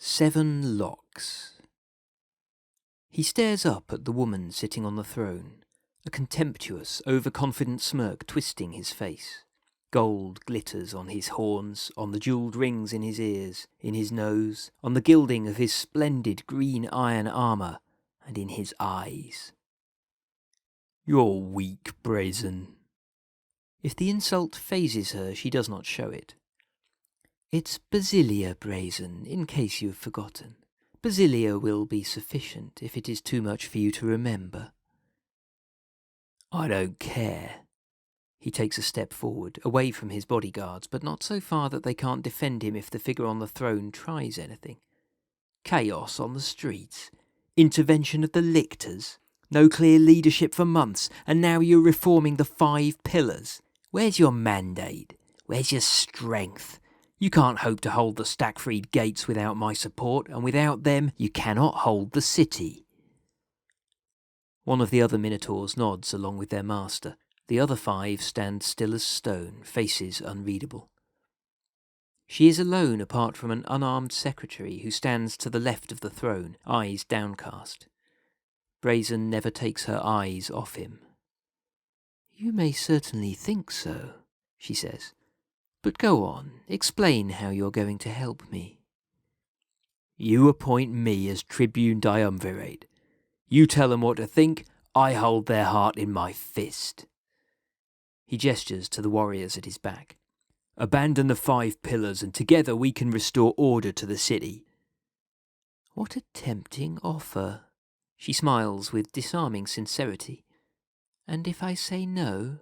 7 locks. He stares up at the woman sitting on the throne, a contemptuous, overconfident smirk twisting his face. Gold glitters on his horns, on the jewelled rings in his ears, in his nose, on the gilding of his splendid green iron armour, and in his eyes. "You're weak, Brazen." If the insult phases her, she does not show it. "It's Basilia, Brazen, in case you've forgotten. Basilia will be sufficient if it is too much for you to remember." "I don't care." He takes a step forward, away from his bodyguards, but not so far that they can't defend him if the figure on the throne tries anything. "Chaos on the streets. Intervention of the lictors. No clear leadership for months, and now you're reforming the 5 pillars. Where's your mandate? Where's your strength? You can't hope to hold the Stackfried gates without my support, and without them you cannot hold the city." One of the other Minotaurs nods along with their master. The other 5 stand still as stone, faces unreadable. She is alone apart from an unarmed secretary who stands to the left of the throne, eyes downcast. Brazen never takes her eyes off him. "You may certainly think so," she says. "But go on, explain how you're going to help me." "You appoint me as Tribune Triumvirate. You tell them what to think, I hold their heart in my fist." He gestures to the warriors at his back. "Abandon the 5 pillars and together we can restore order to the city." What a tempting offer. She smiles with disarming sincerity. "And if I say no?"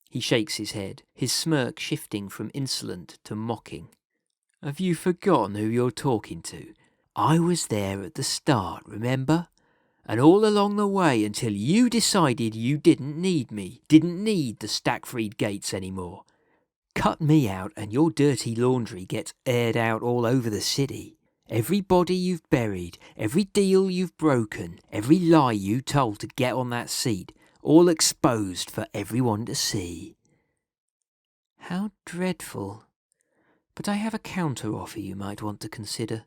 He shakes his head, his smirk shifting from insolent to mocking. "Have you forgotten who you're talking to? I was there at the start, remember? And all along the way until you decided you didn't need me, didn't need the Stackfried gates anymore. Cut me out and your dirty laundry gets aired out all over the city. Every body you've buried, every deal you've broken, every lie you told to get on that seat, all exposed for everyone to see." How dreadful. But I have a counter-offer you might want to consider.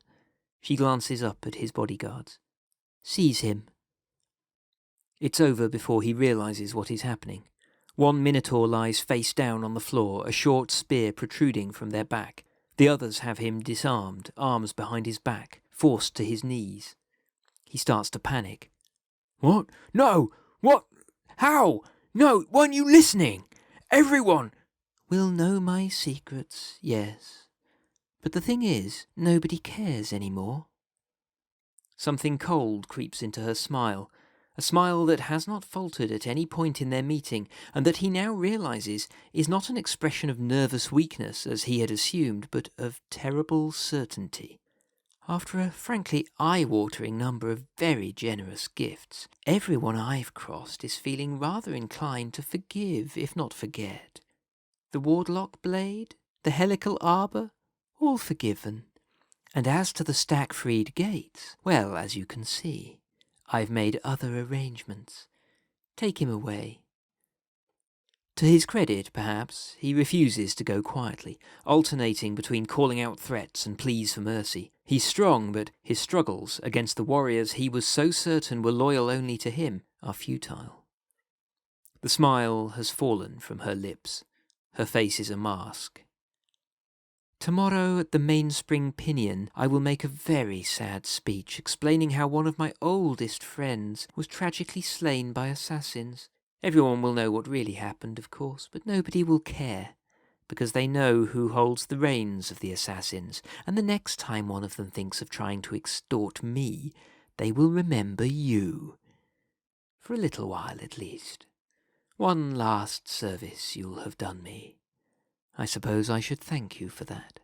She glances up at his bodyguards. "Seize him." It's over before he realizes what is happening. One Minotaur lies face down on the floor, a short spear protruding from their back. The others have him disarmed, arms behind his back, forced to his knees. He starts to panic. "What? No! What? How? No, weren't you listening? Everyone will know my secrets, yes. But the thing is, nobody cares anymore." Something cold creeps into her smile, a smile that has not faltered at any point in their meeting, and that he now realizes is not an expression of nervous weakness as he had assumed, but of terrible certainty. After a frankly eye-watering number of very generous gifts, everyone I've crossed is feeling rather inclined to forgive, if not forget. The Wardlock blade, the helical arbour, all forgiven. And as to the Stackfried gates, well, as you can see, I've made other arrangements. Take him away. To his credit, perhaps, he refuses to go quietly, alternating between calling out threats and pleas for mercy. He's strong, but his struggles against the warriors he was so certain were loyal only to him are futile. The smile has fallen from her lips. Her face is a mask. "Tomorrow at the Mainspring Pinion I will make a very sad speech explaining how one of my oldest friends was tragically slain by assassins. Everyone will know what really happened, of course, but nobody will care, because they know who holds the reins of the assassins, and the next time one of them thinks of trying to extort me, they will remember you. For a little while at least. One last service you'll have done me. I suppose I should thank you for that."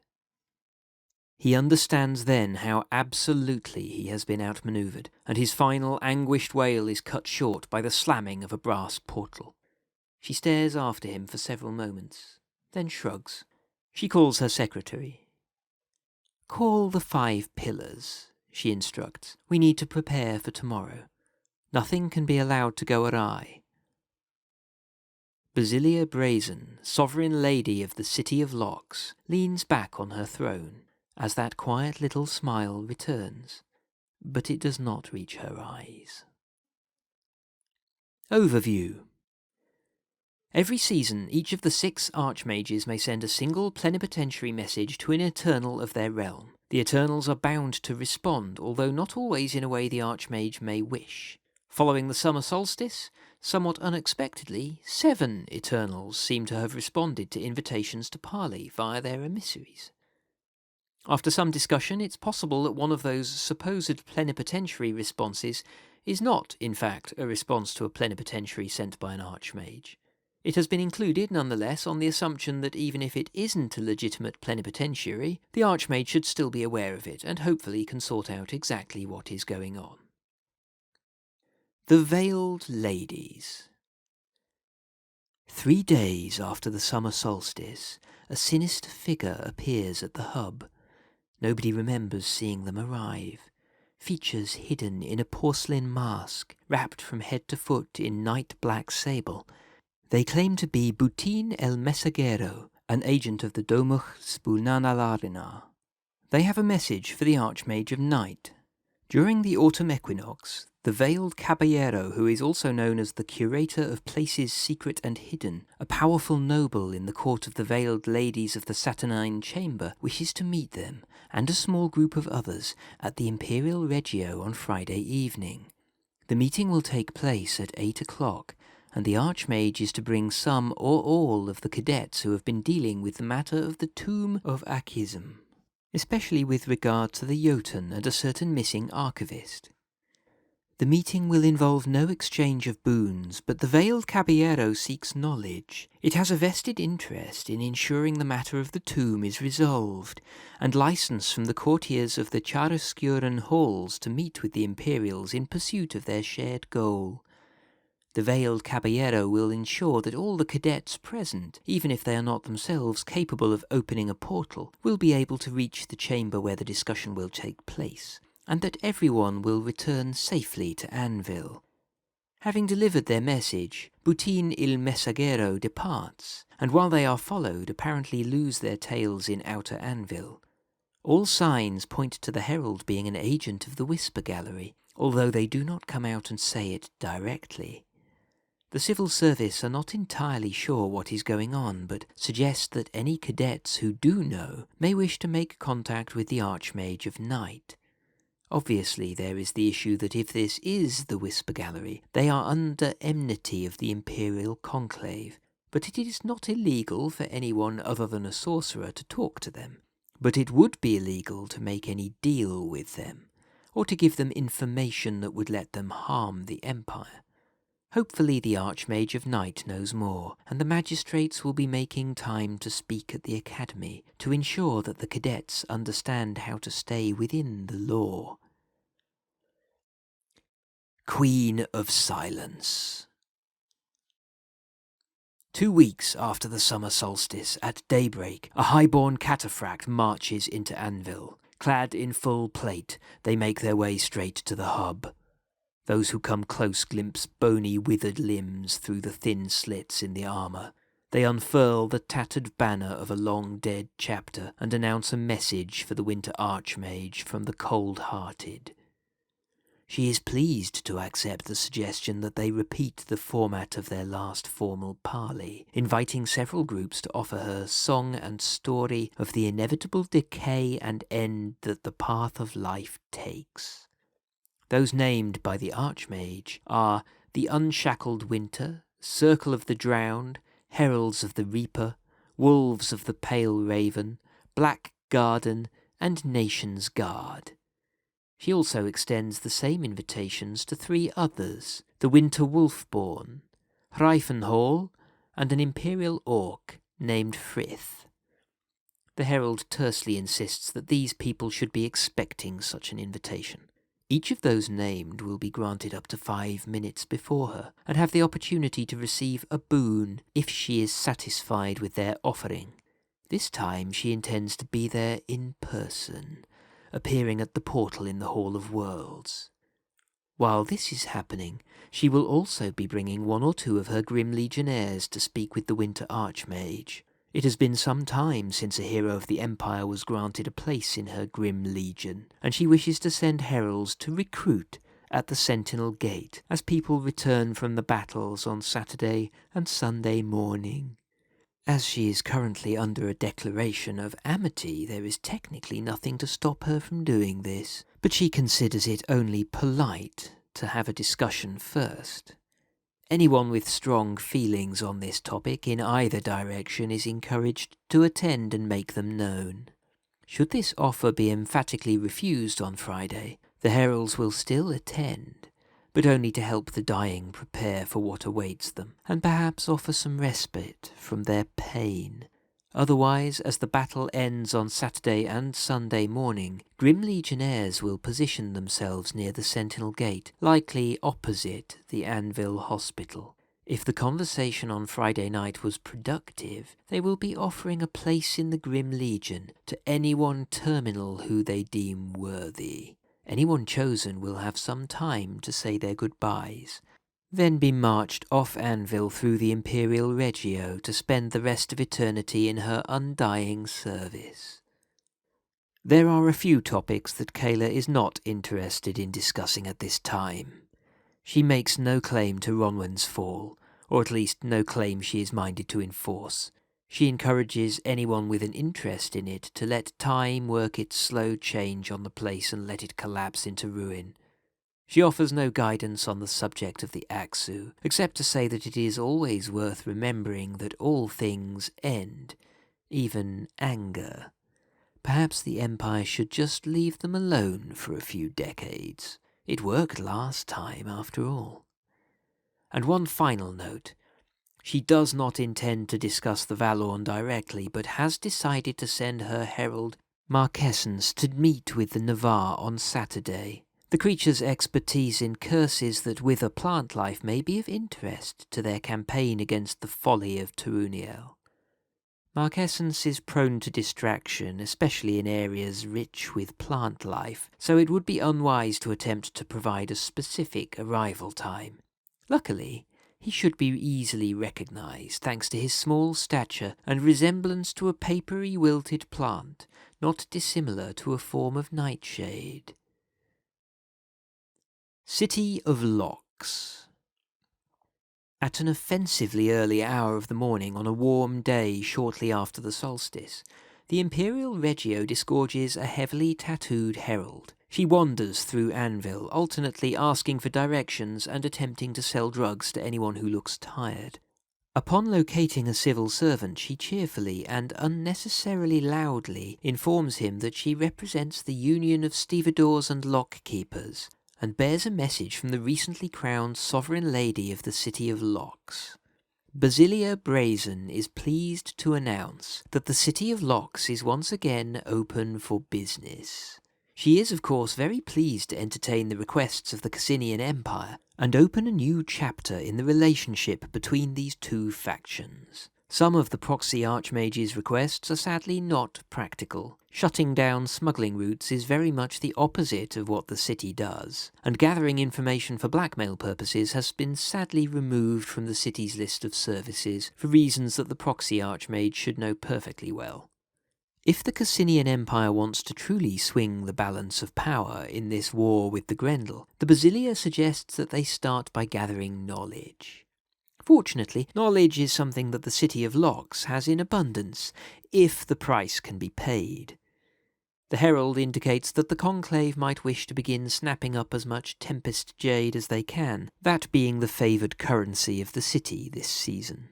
He understands then how absolutely he has been outmanoeuvred, and his final anguished wail is cut short by the slamming of a brass portal. She stares after him for several moments, then shrugs. She calls her secretary. "Call the 5 pillars," she instructs. "We need to prepare for tomorrow. Nothing can be allowed to go awry." Basilia Brazen, sovereign lady of the City of Locks, leans back on her throne, as that quiet little smile returns, but it does not reach her eyes. Overview. Every season, each of the 6 Archmages may send a single plenipotentiary message to an Eternal of their realm. The Eternals are bound to respond, although not always in a way the Archmage may wish. Following the summer solstice, somewhat unexpectedly, 7 Eternals seem to have responded to invitations to parley via their emissaries. After some discussion, it's possible that one of those supposed plenipotentiary responses is not, in fact, a response to a plenipotentiary sent by an Archmage. It has been included, nonetheless, on the assumption that even if it isn't a legitimate plenipotentiary, the Archmage should still be aware of it and hopefully can sort out exactly what is going on. The Veiled Ladies. 3 days after the summer solstice, a sinister figure appears at the hub. Nobody remembers seeing them arrive. Features hidden in a porcelain mask, wrapped from head to foot in night black sable. They claim to be Butin el Messaggero, an agent of the Domuch Spulnanalarina. They have a message for the Archmage of Night. During the autumn equinox, the Veiled Caballero, who is also known as the Curator of Places Secret and Hidden, a powerful noble in the court of the Veiled Ladies of the Saturnine Chamber, wishes to meet them, and a small group of others, at the Imperial Regio on Friday evening. The meeting will take place at 8 o'clock, and the Archmage is to bring some or all of the cadets who have been dealing with the matter of the Tomb of Achism, especially with regard to the Jotun and a certain missing archivist. The meeting will involve no exchange of boons, but the Veiled Caballero seeks knowledge. It has a vested interest in ensuring the matter of the tomb is resolved, and license from the courtiers of the Chiaroscuran halls to meet with the Imperials in pursuit of their shared goal. The Veiled Caballero will ensure that all the cadets present, even if they are not themselves capable of opening a portal, will be able to reach the chamber where the discussion will take place, and that everyone will return safely to Anvil. Having delivered their message, Butin il Messaggero departs, and while they are followed, apparently lose their tails in outer Anvil. All signs point to the herald being an agent of the Whisper Gallery, although they do not come out and say it directly. The civil service are not entirely sure what is going on, but suggest that any cadets who do know may wish to make contact with the Archmage of Night. Obviously, there is the issue that if this is the Whisper Gallery, they are under enmity of the Imperial Conclave, but it is not illegal for anyone other than a sorcerer to talk to them. But it would be illegal to make any deal with them, or to give them information that would let them harm the Empire. Hopefully the Archmage of Night knows more, and the magistrates will be making time to speak at the Academy to ensure that the cadets understand how to stay within the law. Queen of Silence. 2 weeks after the summer solstice, at daybreak, a highborn cataphract marches into Anvil. Clad in full plate, they make their way straight to the hub. Those who come close glimpse bony, withered limbs through the thin slits in the armour. They unfurl the tattered banner of a long-dead chapter and announce a message for the Winter Archmage from the Cold-Hearted. She is pleased to accept the suggestion that they repeat the format of their last formal parley, inviting several groups to offer her song and story of the inevitable decay and end that the path of life takes. Those named by the Archmage are the Unshackled Winter, Circle of the Drowned, Heralds of the Reaper, Wolves of the Pale Raven, Black Garden, and Nation's Guard. She also extends the same invitations to 3 others, the Winter Wolfborn, Hreifenhall, and an Imperial Orc named Frith. The herald tersely insists that these people should be expecting such an invitation. Each of those named will be granted up to 5 minutes before her, and have the opportunity to receive a boon if she is satisfied with their offering. This time she intends to be there in person, appearing at the portal in the Hall of Worlds. While this is happening, she will also be bringing 1 or 2 of her Grim Legionnaires to speak with the Winter Archmage. It has been some time since a hero of the Empire was granted a place in her grim legion, and she wishes to send heralds to recruit at the Sentinel Gate as people return from the battles on Saturday and Sunday morning. As she is currently under a declaration of amity, there is technically nothing to stop her from doing this, but she considers it only polite to have a discussion first. Anyone with strong feelings on this topic in either direction is encouraged to attend and make them known. Should this offer be emphatically refused on Friday, the heralds will still attend, but only to help the dying prepare for what awaits them, and perhaps offer some respite from their pain. Otherwise, as the battle ends on Saturday and Sunday morning, Grim Legionnaires will position themselves near the Sentinel Gate, likely opposite the Anvil Hospital. If the conversation on Friday night was productive, they will be offering a place in the Grim Legion to anyone terminal who they deem worthy. Anyone chosen will have some time to say their goodbyes, then be marched off Anvil through the Imperial Regio to spend the rest of eternity in her undying service. There are a few topics that Kayla is not interested in discussing at this time. She makes no claim to Ronwen's fall, or at least no claim she is minded to enforce. She encourages anyone with an interest in it to let time work its slow change on the place and let it collapse into ruin. She offers no guidance on the subject of the Aksu, except to say that it is always worth remembering that all things end, even anger. Perhaps the Empire should just leave them alone for a few decades. It worked last time, after all. And one final note. She does not intend to discuss the Valorn directly, but has decided to send her herald Marquessans to meet with the Navarre on Saturday. The creature's expertise in curses that wither plant life may be of interest to their campaign against the folly of Turuniel. Marquessans is prone to distraction, especially in areas rich with plant life, so it would be unwise to attempt to provide a specific arrival time. Luckily, he should be easily recognized thanks to his small stature and resemblance to a papery wilted plant, not dissimilar to a form of nightshade. City of Locks. At an offensively early hour of the morning on a warm day shortly after the solstice, the Imperial Regio disgorges a heavily tattooed herald. She wanders through Anvil, alternately asking for directions and attempting to sell drugs to anyone who looks tired. Upon locating a civil servant, she cheerfully and unnecessarily loudly informs him that she represents the Union of Stevedores and Lockkeepers, and bears a message from the recently crowned Sovereign Lady of the City of Locks. Basilia Brazen is pleased to announce that the City of Locks is once again open for business. She is, of course, very pleased to entertain the requests of the Cassinian Empire and open a new chapter in the relationship between these two factions. Some of the proxy archmage's requests are sadly not practical. Shutting down smuggling routes is very much the opposite of what the city does, and gathering information for blackmail purposes has been sadly removed from the city's list of services for reasons that the proxy archmage should know perfectly well. If the Cassinian Empire wants to truly swing the balance of power in this war with the Grendel, the Basilia suggests that they start by gathering knowledge. Fortunately, knowledge is something that the City of Locks has in abundance, if the price can be paid. The herald indicates that the Conclave might wish to begin snapping up as much Tempest Jade as they can, that being the favoured currency of the city this season.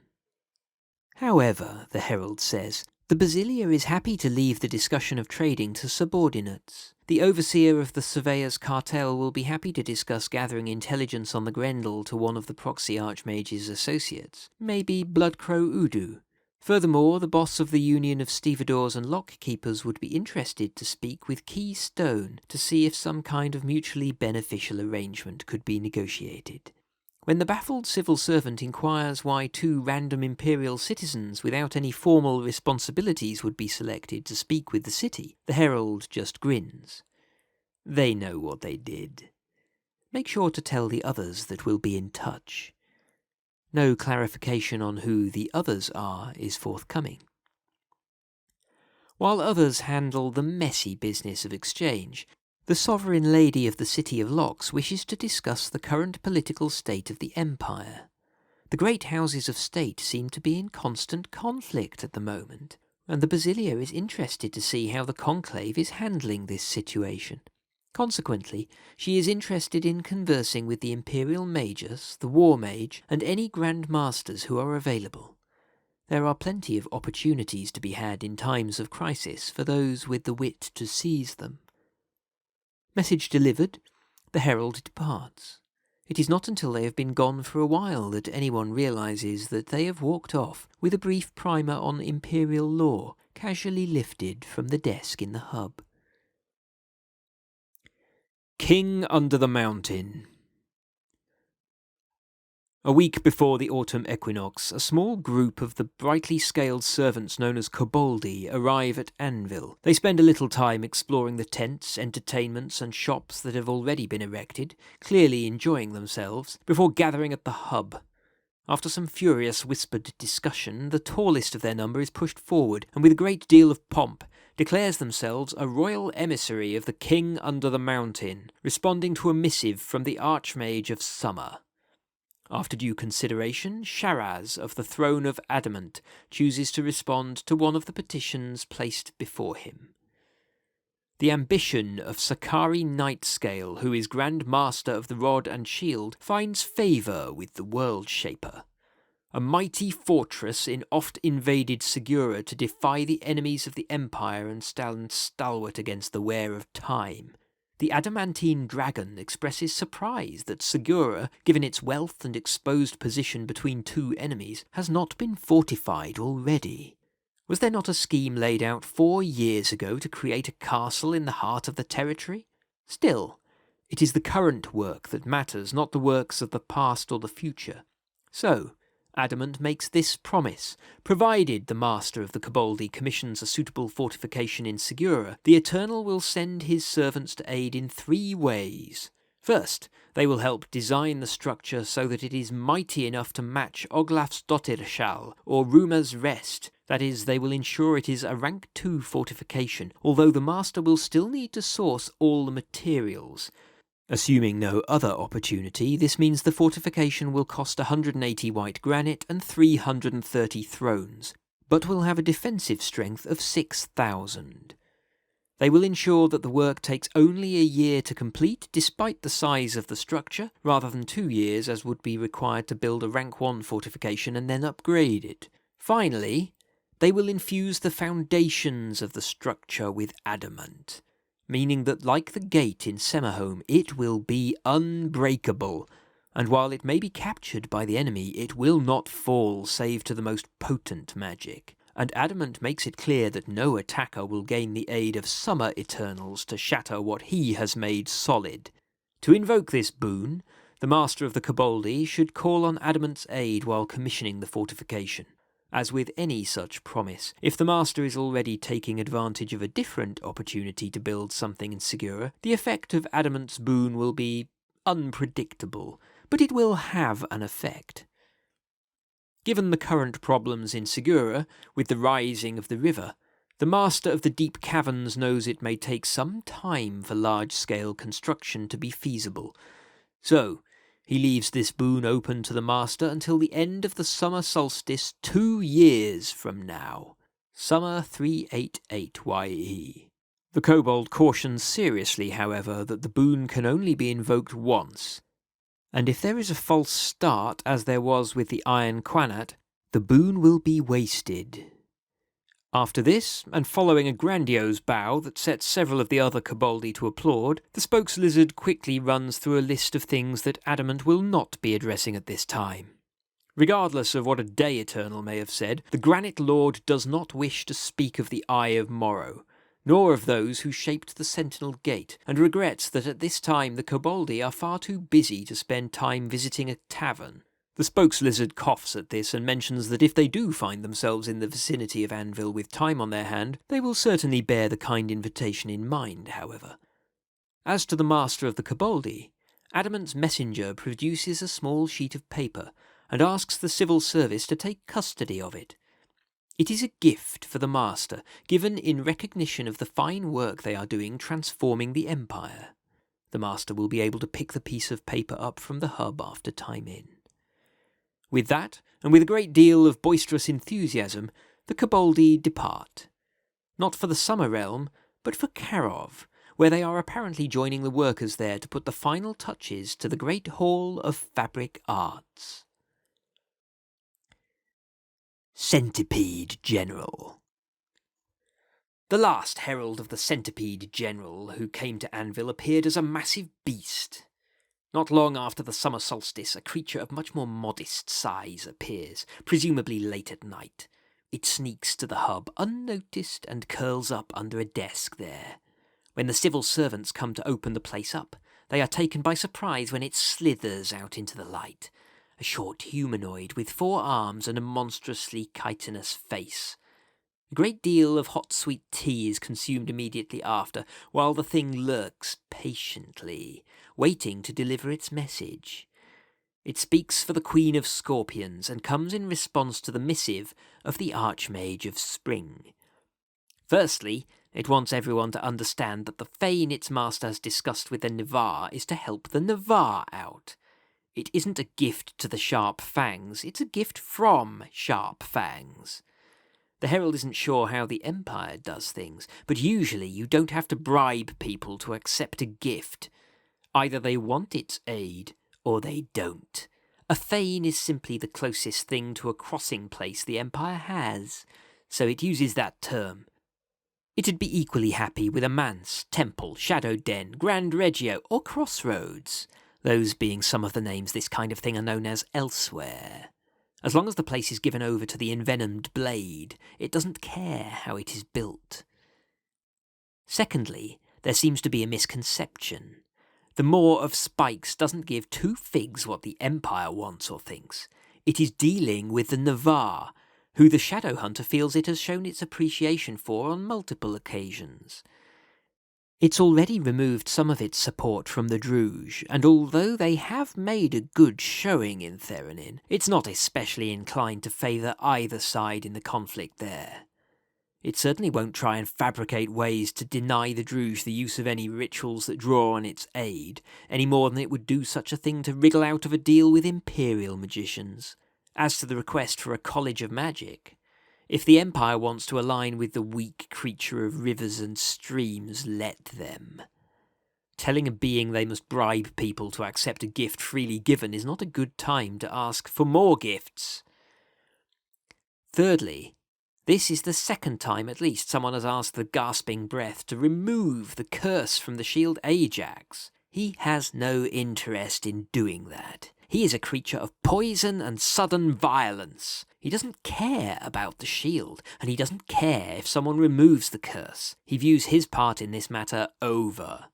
However, the herald says, the Basilia is happy to leave the discussion of trading to subordinates. The overseer of the Surveyor's Cartel will be happy to discuss gathering intelligence on the Grendel to one of the proxy archmage's associates, maybe Bloodcrow Udu. Furthermore, the boss of the Union of Stevedores and Lockkeepers would be interested to speak with Keystone to see if some kind of mutually beneficial arrangement could be negotiated. When the baffled civil servant inquires why two random imperial citizens without any formal responsibilities would be selected to speak with the city, the herald just grins. They know what they did. Make sure to tell the others that we'll be in touch. No clarification on who the others are is forthcoming. while others handle the messy business of exchange. The sovereign lady of the City of Locks wishes to discuss the current political state of the Empire. The great houses of state seem to be in constant conflict at the moment, and the Basilia is interested to see how the Conclave is handling this situation. Consequently, she is interested in conversing with the Imperial Magus, the War Mage, and any Grand Masters who are available. There are plenty of opportunities to be had in times of crisis for those with the wit to seize them. Message delivered, the herald departs. It is not until they have been gone for a while that anyone realizes that they have walked off with a brief primer on Imperial law casually lifted from the desk in the hub. King under the Mountain. A week before the autumn equinox, a small group of the brightly scaled servants known as koboldi arrive at Anvil. They spend a little time exploring the tents, entertainments and shops that have already been erected, clearly enjoying themselves, before gathering at the hub. After some furious whispered discussion, the tallest of their number is pushed forward, and with a great deal of pomp, declares themselves a royal emissary of the King under the Mountain, responding to a missive from the Archmage of Summer. After due consideration, Sharaz of the Throne of Adamant chooses to respond to one of the petitions placed before him. The ambition of Sakari Nightscale, who is Grand Master of the Rod and Shield, finds favour with the World Shaper. A mighty fortress in oft-invaded Segura to defy the enemies of the Empire and stand stalwart against the wear of time. The adamantine dragon expresses surprise that Segura, given its wealth and exposed position between two enemies, has not been fortified already. Was there not a scheme laid out 4 years ago to create a castle in the heart of the territory? Still, it is the current work that matters, not the works of the past or the future. So, Adamant makes this promise: provided the Master of the Koboldi commissions a suitable fortification in Segura, the Eternal will send his servants to aid in 3 ways. First, they will help design the structure so that it is mighty enough to match Oglaf's Dottirshall or Ruma's Rest. That is, they will ensure it is a rank 2 fortification, although the Master will still need to source all the materials. Assuming no other opportunity, this means the fortification will cost 180 white granite and 330 thrones, but will have a defensive strength of 6,000. They will ensure that the work takes only a year to complete, despite the size of the structure, rather than 2 years as would be required to build a rank 1 fortification and then upgrade it. Finally, they will infuse the foundations of the structure with adamant, meaning that, like the gate in Semihome, it will be unbreakable, and while it may be captured by the enemy, it will not fall save to the most potent magic. And Adamant makes it clear that no attacker will gain the aid of Summer Eternals to shatter what he has made solid. To invoke this boon, the Master of the Koboldi should call on Adamant's aid while commissioning the fortification. As with any such promise, if the Master is already taking advantage of a different opportunity to build something in Segura, the effect of Adamant's boon will be unpredictable, but it will have an effect. Given the current problems in Segura, with the rising of the river, the Master of the Deep Caverns knows it may take some time for large-scale construction to be feasible. So, he leaves this boon open to the Master until the end of the summer solstice 2 years from now. Summer 388 YE. The kobold cautions seriously, however, that the boon can only be invoked once, and if there is a false start, as there was with the Iron Quanat, the boon will be wasted. After this, and following a grandiose bow that sets several of the other koboldi to applaud, the Spokeslizard quickly runs through a list of things that Adamant will not be addressing at this time. Regardless of what a Day Eternal may have said, the Granite Lord does not wish to speak of the Eye of Morrow, nor of those who shaped the Sentinel Gate, and regrets that at this time the koboldi are far too busy to spend time visiting a tavern. The Spokeslizard coughs at this and mentions that if they do find themselves in the vicinity of Anvil with time on their hand, they will certainly bear the kind invitation in mind, however. As to the Master of the Koboldi, Adamant's messenger produces a small sheet of paper and asks the civil service to take custody of it. It is a gift for the Master, given in recognition of the fine work they are doing transforming the Empire. The Master will be able to pick the piece of paper up from the hub after time in. With that, and with a great deal of boisterous enthusiasm, the Koboldi depart. Not for the Summer Realm, but for Karov, where they are apparently joining the workers there to put the final touches to the Great Hall of Fabric Arts. Centipede General. The last herald of the Centipede General who came to Anvil appeared as a massive beast. Not long after the summer solstice, a creature of much more modest size appears, presumably late at night. It sneaks to the hub unnoticed and curls up under a desk there. When the civil servants come to open the place up, they are taken by surprise when it slithers out into the light. A short humanoid with 4 arms and a monstrously chitinous face. A great deal of hot sweet tea is consumed immediately after, while the thing lurks patiently, waiting to deliver its message. It speaks for the Queen of Scorpions and comes in response to the missive of the Archmage of Spring. Firstly, it wants everyone to understand that the fane its master has discussed with the Navarre is to help the Navarre out. It isn't a gift to the Sharp Fangs, it's a gift from Sharp Fangs. The Herald isn't sure how the Empire does things, but usually you don't have to bribe people to accept a gift. Either they want its aid, or they don't. A fane is simply the closest thing to a crossing place the Empire has, so it uses that term. It'd be equally happy with a manse, temple, shadow den, grand regio, or crossroads, those being some of the names this kind of thing are known as elsewhere. As long as the place is given over to the envenomed blade, it doesn't care how it is built. Secondly, there seems to be a misconception. The Maw of Spikes doesn't give 2 figs what the Empire wants or thinks. It is dealing with the Navarre, who the Shadow Hunter feels it has shown its appreciation for on multiple occasions. It's already removed some of its support from the Druge, and although they have made a good showing in Theranin, it's not especially inclined to favour either side in the conflict there. It certainly won't try and fabricate ways to deny the Druge the use of any rituals that draw on its aid, any more than it would do such a thing to wriggle out of a deal with Imperial magicians. As to the request for a College of Magic, if the Empire wants to align with the weak creature of rivers and streams, let them. Telling a being they must bribe people to accept a gift freely given is not a good time to ask for more gifts. Thirdly, this is the second time at least someone has asked the Gasping Breath to remove the curse from the shield Ajax. He has no interest in doing that. He is a creature of poison and sudden violence. He doesn't care about the shield, and he doesn't care if someone removes the curse. He views his part in this matter over.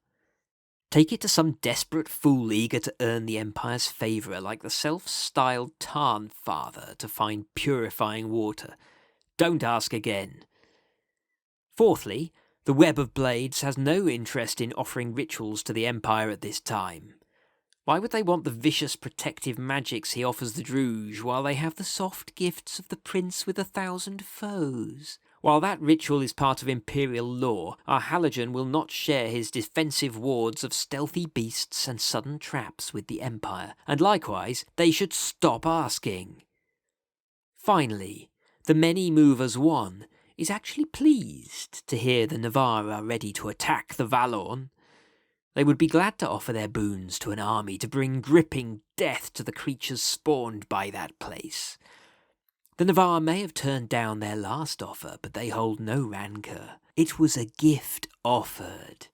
Take it to some desperate fool eager to earn the Empire's favour, like the self-styled Tarn Father to find purifying water. Don't ask again. Fourthly, the Web of Blades has no interest in offering rituals to the Empire at this time. Why would they want the vicious protective magics he offers the Druge, while they have the soft gifts of the Prince with 1,000 foes? While that ritual is part of Imperial law, our Halogen will not share his defensive wards of stealthy beasts and sudden traps with the Empire, and likewise, they should stop asking. Finally, the Many Movers One is actually pleased to hear the Navarre are ready to attack the Valorn. They would be glad to offer their boons to an army to bring gripping death to the creatures spawned by that place. The Navarre may have turned down their last offer, but they hold no rancour. It was a gift offered.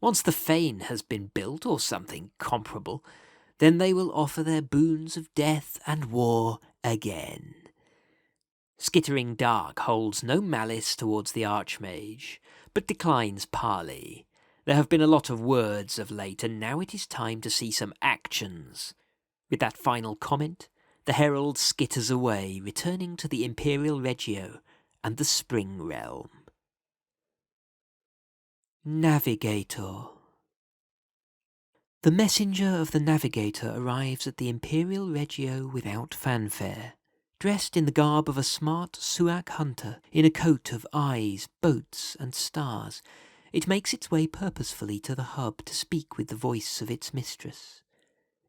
Once the fane has been built, or something comparable, then they will offer their boons of death and war again. Skittering Dark holds no malice towards the Archmage, but declines parley. There have been a lot of words of late, and now it is time to see some actions. With that final comment, the Herald skitters away, returning to the Imperial Regio and the Spring Realm. Navigator. The messenger of the Navigator arrives at the Imperial Regio without fanfare, dressed in the garb of a smart Suak hunter, in a coat of eyes, boats, and stars. It makes its way purposefully to the hub to speak with the voice of its mistress.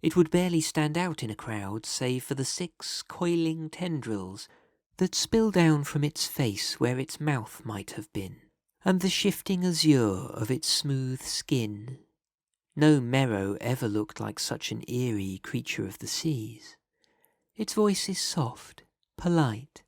It would barely stand out in a crowd, save for the 6 coiling tendrils that spill down from its face where its mouth might have been, and the shifting azure of its smooth skin. No Merrow ever looked like such an eerie creature of the seas. Its voice is soft, polite.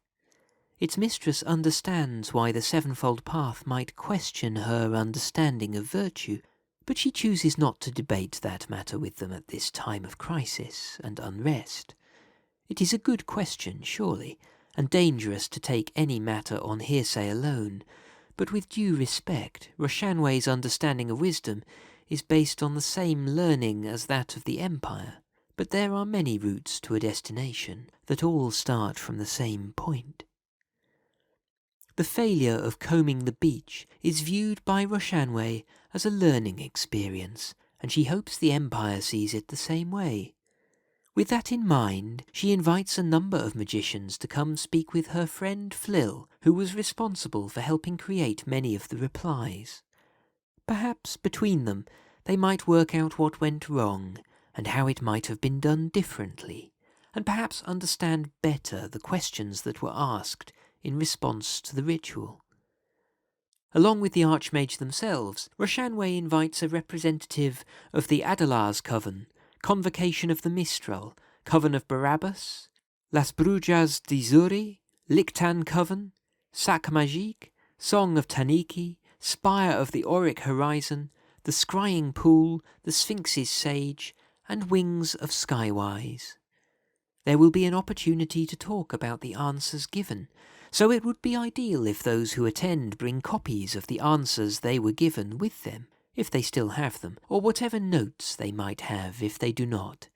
Its mistress understands why the sevenfold path might question her understanding of virtue, but she chooses not to debate that matter with them at this time of crisis and unrest. It is a good question, surely, and dangerous to take any matter on hearsay alone, but with due respect, Roshanwe's understanding of wisdom is based on the same learning as that of the Empire, but there are many routes to a destination that all start from the same point. The failure of combing the beach is viewed by Roshanwe as a learning experience, and she hopes the Empire sees it the same way. With that in mind, she invites a number of magicians to come speak with her friend Flill, who was responsible for helping create many of the replies. Perhaps between them they might work out what went wrong, and how it might have been done differently, and perhaps understand better the questions that were asked in response to the ritual. Along with the Archmage themselves, Roshanwe invites a representative of the Adalars Coven, Convocation of the Mistral, Coven of Barabbas, Las Brujas d'Izuri, Lictan Coven, Sac Magique, Song of Taniki, Spire of the Auric Horizon, the Scrying Pool, the Sphinx's Sage, and Wings of Skywise. There will be an opportunity to talk about the answers given, so it would be ideal if those who attend bring copies of the answers they were given with them, if they still have them, or whatever notes they might have if they do not.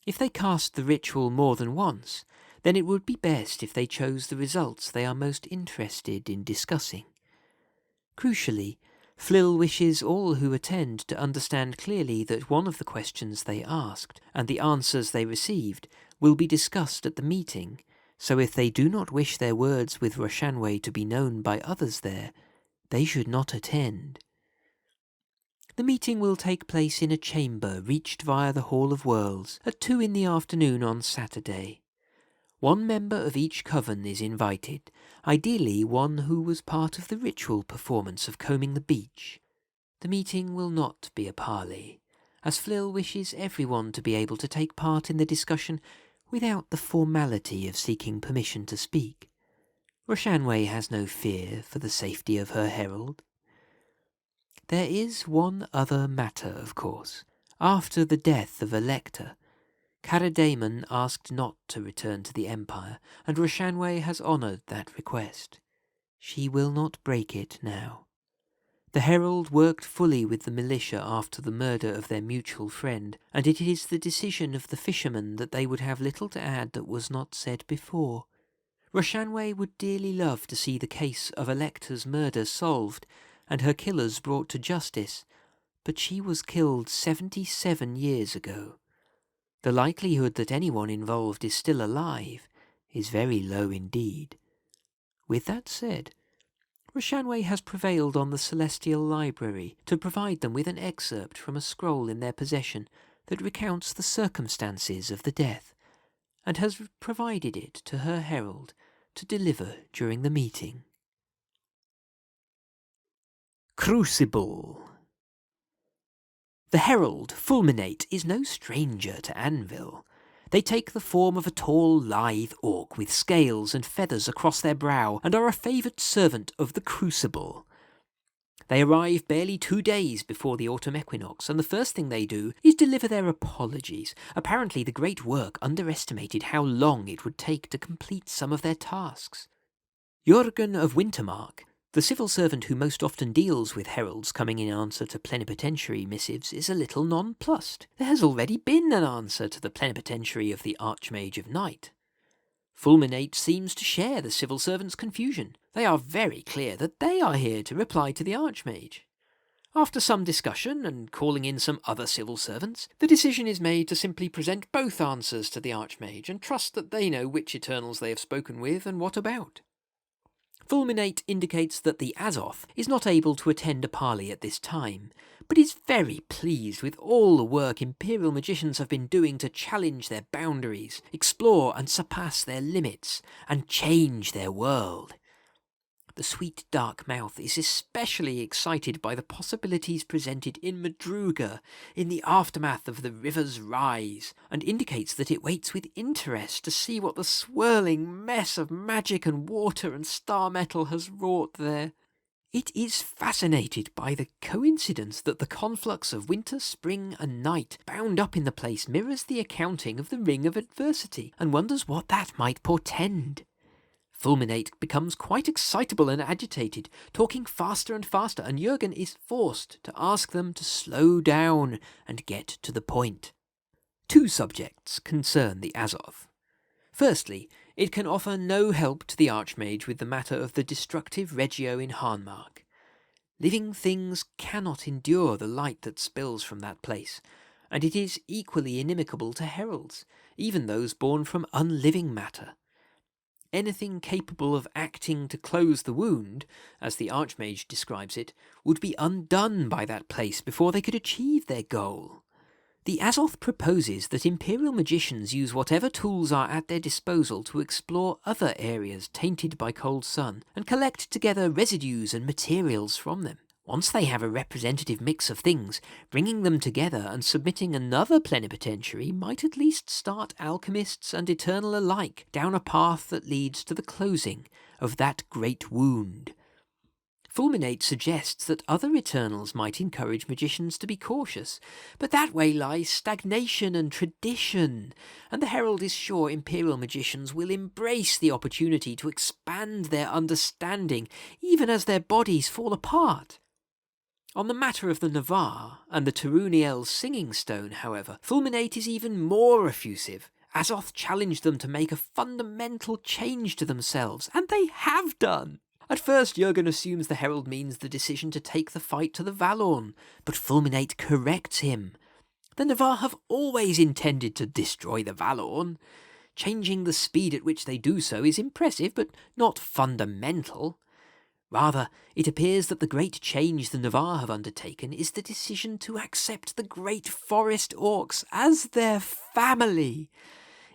If they cast the ritual more than once, then it would be best if they chose the results they are most interested in discussing. Crucially, Flill wishes all who attend to understand clearly that one of the questions they asked, and the answers they received, will be discussed at the meeting, so if they do not wish their words with Roshanwe to be known by others there, they should not attend. The meeting will take place in a chamber reached via the Hall of Worlds at 2 in the afternoon on Saturday. One member of each coven is invited, ideally one who was part of the ritual performance of combing the beach. The meeting will not be a parley, as Flill wishes everyone to be able to take part in the discussion without the formality of seeking permission to speak. Roshanwe has no fear for the safety of her herald. There is one other matter, of course. After the death of Elector, Caradamon asked not to return to the Empire, and Roshanwe has honoured that request. She will not break it now. The herald worked fully with the militia after the murder of their mutual friend, and it is the decision of the fishermen that they would have little to add that was not said before. Roshanwe would dearly love to see the case of Elector's murder solved, and her killers brought to justice, but she was killed 77 years ago. The likelihood that anyone involved is still alive is very low indeed. With that said, Roshanwe has prevailed on the Celestial Library to provide them with an excerpt from a scroll in their possession that recounts the circumstances of the death, and has provided it to her herald to deliver during the meeting. Crucible. The herald, Fulminate, is no stranger to Anvil. They take the form of a tall, lithe orc with scales and feathers across their brow, and are a favoured servant of the Crucible. They arrive barely 2 days before the autumn equinox, and the first thing they do is deliver their apologies. Apparently the great work underestimated how long it would take to complete some of their tasks. Jurgen of Wintermark, the civil servant who most often deals with heralds coming in answer to plenipotentiary missives, is a little nonplussed. There has already been an answer to the plenipotentiary of the Archmage of Night. Fulminate seems to share the civil servant's confusion. They are very clear that they are here to reply to the Archmage. After some discussion and calling in some other civil servants, the decision is made to simply present both answers to the Archmage and trust that they know which Eternals they have spoken with and what about. Fulminate indicates that the Azoth is not able to attend a parley at this time, but is very pleased with all the work Imperial magicians have been doing to challenge their boundaries, explore and surpass their limits, and change their world. The sweet dark mouth is especially excited by the possibilities presented in Madruga in the aftermath of the river's rise, and indicates that it waits with interest to see what the swirling mess of magic and water and star metal has wrought there. It is fascinated by the coincidence that the conflux of winter, spring, and night bound up in the place mirrors the accounting of the Ring of Adversity, and wonders what that might portend. Fulminate becomes quite excitable and agitated, talking faster and faster, and Jurgen is forced to ask them to slow down and get to the point. Two subjects concern the Azoth. Firstly, it can offer no help to the Archmage with the matter of the destructive Regio in Harnmark. Living things cannot endure the light that spills from that place, and it is equally inimical to heralds, even those born from unliving matter. Anything capable of acting to close the wound, as the Archmage describes it, would be undone by that place before they could achieve their goal. The Azoth proposes that Imperial magicians use whatever tools are at their disposal to explore other areas tainted by cold sun, and collect together residues and materials from them. Once they have a representative mix of things, bringing them together and submitting another plenipotentiary might at least start alchemists and Eternal alike down a path that leads to the closing of that great wound. Fulminate suggests that other Eternals might encourage magicians to be cautious, but that way lies stagnation and tradition, and the Herald is sure Imperial magicians will embrace the opportunity to expand their understanding, even as their bodies fall apart. On the matter of the Navarre and the Taruniel's singing stone, however, Fulminate is even more effusive. Azoth challenged them to make a fundamental change to themselves, and they have done. At first, Jurgen assumes the Herald means the decision to take the fight to the Valorn, but Fulminate corrects him. The Navarre have always intended to destroy the Valorn. Changing the speed at which they do so is impressive, but not fundamental. Rather, it appears that the great change the Navarre have undertaken is the decision to accept the great forest orcs as their family.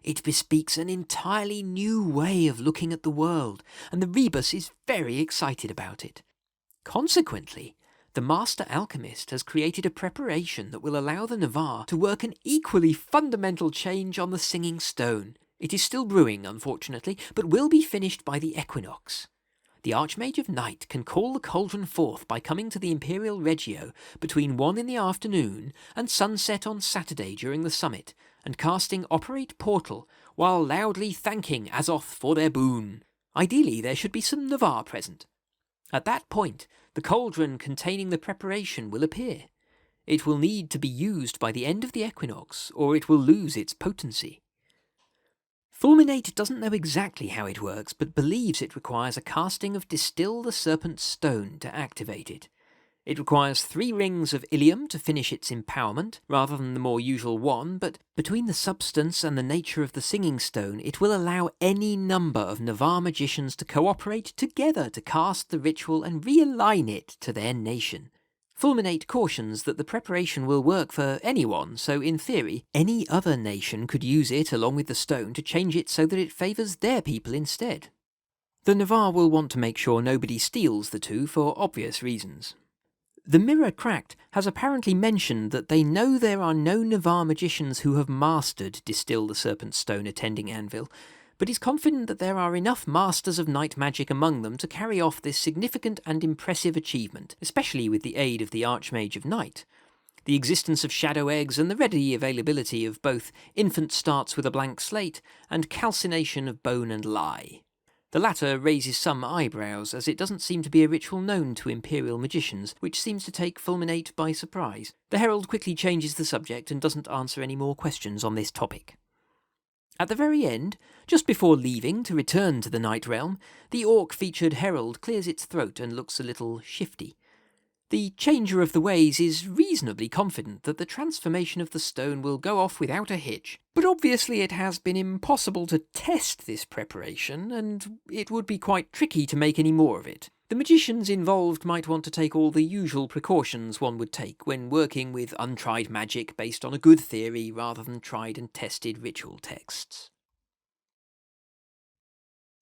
It bespeaks an entirely new way of looking at the world, and the Rebus is very excited about it. Consequently, the Master Alchemist has created a preparation that will allow the Navarre to work an equally fundamental change on the Singing Stone. It is still brewing, unfortunately, but will be finished by the Equinox. The Archmage of Night can call the cauldron forth by coming to the Imperial Regio between 1 in the afternoon and sunset on Saturday during the summit, and casting Operate Portal while loudly thanking Azoth for their boon. Ideally, there should be some Navarre present. At that point, the cauldron containing the preparation will appear. It will need to be used by the end of the Equinox, or it will lose its potency. Fulminate doesn't know exactly how it works, but believes it requires a casting of Distill the Serpent Stone to activate it. It requires 3 rings of Ilium to finish its empowerment, rather than the more usual 1, but between the substance and the nature of the Singing Stone, it will allow any number of Navarre magicians to cooperate together to cast the ritual and realign it to their nation. Fulminate cautions that the preparation will work for anyone, so in theory, any other nation could use it along with the stone to change it so that it favours their people instead. The Navarre will want to make sure nobody steals the two for obvious reasons. The Mirror Cracked has apparently mentioned that they know there are no Navarre magicians who have mastered Distill the Serpent Stone attending Anvil, but is confident that there are enough masters of night magic among them to carry off this significant and impressive achievement, especially with the aid of the Archmage of Night. The existence of shadow eggs and the ready availability of both infant starts with a blank slate and calcination of bone and lie. The latter raises some eyebrows, as it doesn't seem to be a ritual known to Imperial magicians, which seems to take Fulminate by surprise. The Herald quickly changes the subject and doesn't answer any more questions on this topic. At the very end, just before leaving to return to the Night Realm, the orc-featured Herald clears its throat and looks a little shifty. The Changer of the Ways is reasonably confident that the transformation of the stone will go off without a hitch, but obviously it has been impossible to test this preparation, and it would be quite tricky to make any more of it. The magicians involved might want to take all the usual precautions one would take when working with untried magic based on a good theory rather than tried and tested ritual texts.